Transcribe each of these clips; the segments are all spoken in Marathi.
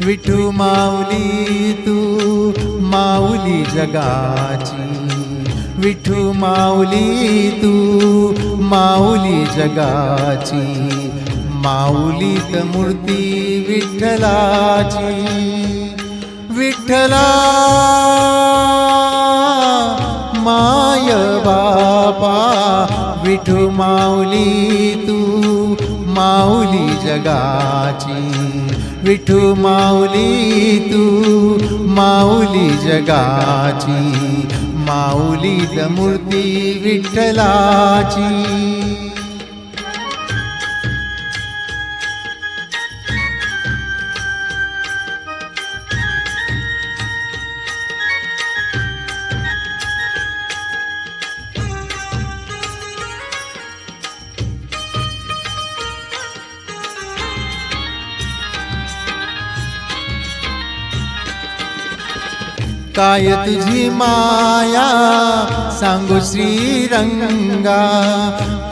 विठू माऊली तू माऊली जगाची, विठू माऊली तू माऊली जगाची, माऊलीत मूर्ती विठ्ठलाची. विठ्ठला माय बापा, विठू माऊली तू माऊली जगाची, विठू माऊली तू माऊली जगाची, माऊलीत मूर्ती विठ्ठलाची. काय तुझी माया सांगू श्रीरंगा,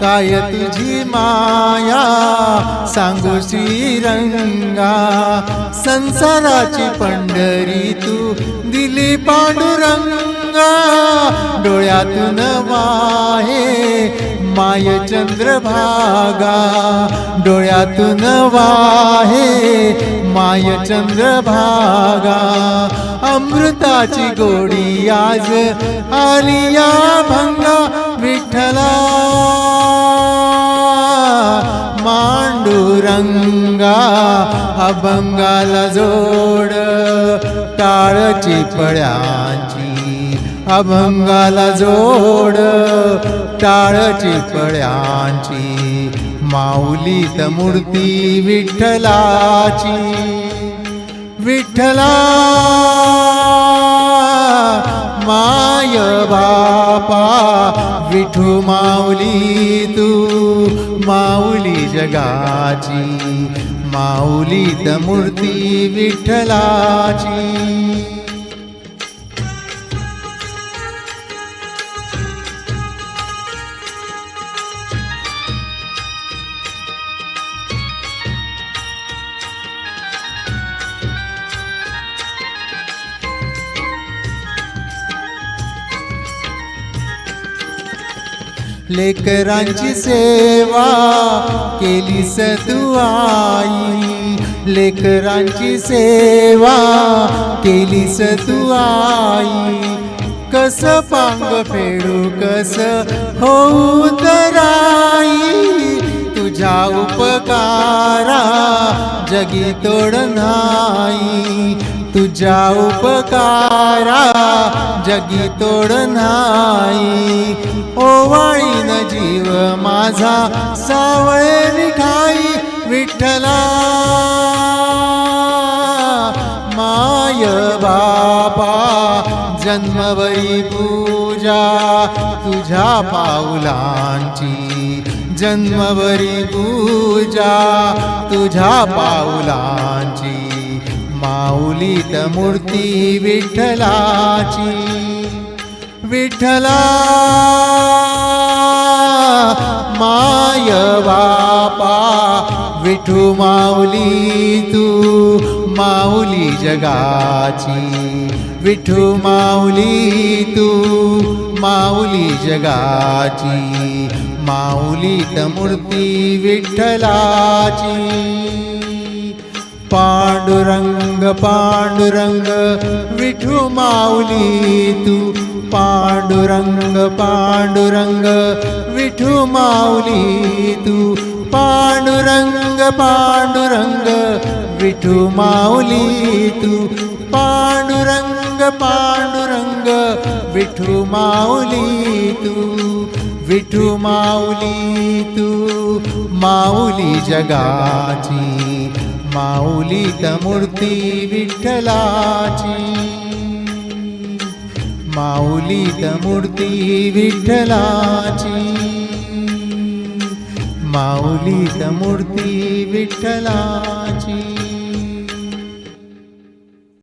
काय तुझी माया सांगू श्रीरंगा, संसाराची पंढरी तू दिली पांडुरंगा. डोळ्यातून वाहे माय चंद्रभागा, डोळ्यातून वाहे माय चंद्रभागा. अमृताची गोडी आज आली या भंगा, विठ्ठला मांडुरंगा. अभंगाला जोड टाळची फळ्यांची, अभंगाला जोड टाळची फळ्यांची, माऊलीत मूर्ती विठ्ठलाची. विठ्ठला माय बापा, विठू माऊली तू माऊली जगाची, माऊलीत मूर्ती विठ्ठलाची. लेकरांची सेवा केलीस तू आई, लेकरांची सेवा केलीस तू आई. कस पांग फेडू कस होऊ तराई, तुझ्या उपकारा जगी तोड नाही, तुझ्या उपकारा जगी तोड नाही. ओवाळीन जीव माझा सावळे निठाई, विठ्ठला माय बापा. जन्मभरी पूजा तुझ्या पाऊलांची, जन्मभरी पूजा तुझ्या पाऊलांची, माऊलीत मूर्ती विठ्ठलाची. विठ्ठला माय बापा, विठू माऊली तू माऊली जगाची, विठू माऊली तू माऊली जगाची, माऊलीत मूर्ती विठ्ठलाची. पांडुरंग पांडुरंग विठू माऊली तू, पांडुरंग पांडुरंग विठू माऊली तू, पांडुरंग पांडुरंग विठू माऊली तू, पांडुरंग पांडुरंग विठू माऊली तू, विठू माऊली तू माऊली जगाची, माऊलीत मूर्ती विठ्ठलाची, माऊलीत मूर्ती विठ्ठलाची, माऊलीत मूर्ती विठ्ठलाची.